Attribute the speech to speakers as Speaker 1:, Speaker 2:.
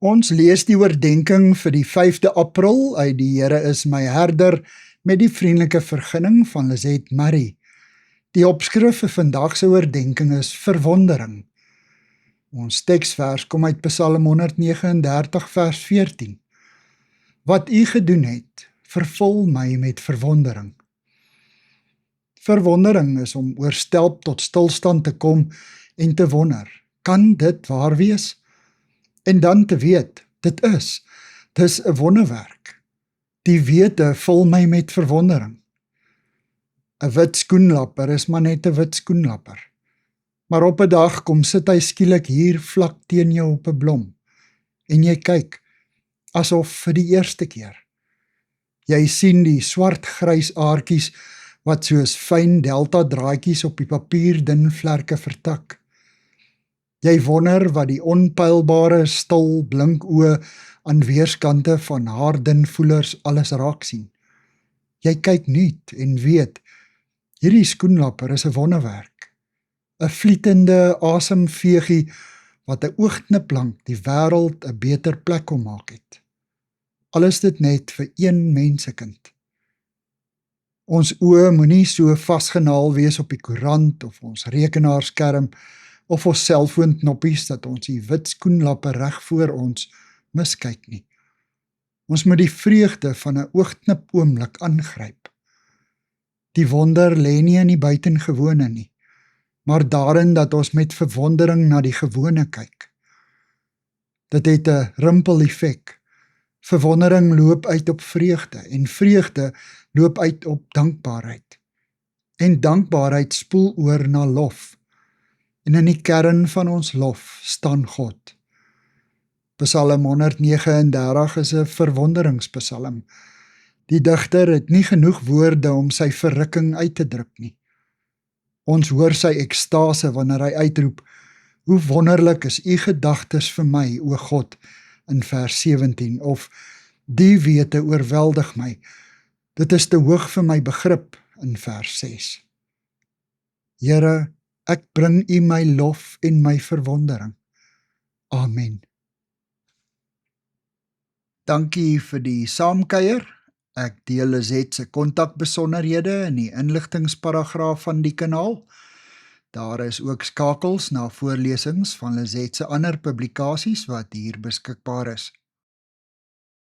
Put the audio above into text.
Speaker 1: Ons lees die oordenking vir die 5de April uit die Here is my herder met die vriendelike vergunning van Lizet Marie. Die opskrif vir vandag se oordenking is verwondering. Ons teksvers kom uit Psalm 139 vers 14. Wat U gedoen het, vervul my met verwondering. Verwondering is om oor stelp tot stilstand te kom en te wonder, kan dit waar wees? En dan te weet, dis 'n wonderwerk. Die wete vul my met verwondering. 'n Wit skoenlapper is maar net 'n wit skoenlapper. Maar op 'n dag kom sit hy skielik hier vlak teen jou op 'n blom. En jy kyk, asof vir die eerste keer. Jy sien die swart-grys aartjies wat soos fyn delta draadjies op die papier dun vlerke vertak. Jy wonder wat die onpylbare, stil, blink oë aan weerskante van haar dun voelers alles raak sien. Jy kyk nuut en weet, hierdie skoenlapper is 'n wonderwerk. 'n Vlietende asemveegie wat 'n oogkniplank die wêreld 'n beter plek kom maak het. Al is dit net vir een mensekind. Ons oë moenie so vasgenaal wees op die koerant of ons rekenaarskerm of ons selfoonknoppies dat ons die wit skoenlappe reg voor ons miskyk nie. Ons moet die vreugde van 'n oogknip oomblik aangryp. Die wonder lê nie in die buitengewone nie, maar daarin dat ons met verwondering na die gewone kyk. Dit het 'n rimpel-effek. Verwondering loop uit op vreugde en vreugde loop uit op dankbaarheid. En dankbaarheid spoel oor na lof. En in die kern van ons lof staan God. Psalm 139 is 'n verwonderingspsalm. Die digter het nie genoeg woorde om sy verrukking uit te druk nie. Ons hoor sy ekstase wanneer hy uitroep, hoe wonderlik is U gedagtes vir my, o God, in vers 17, of die wete oorweldig my, dit is te hoog vir my begrip, in vers 6. Here, ek bring U my lof en my verwondering. Amen. Dankie vir die saamkuier. Ek deel Lizet se kontakbesonderhede in die inligtingsparagraaf van die kanaal. Daar is ook skakels na voorlesings van Lizet se ander publikasies wat hier beskikbaar is.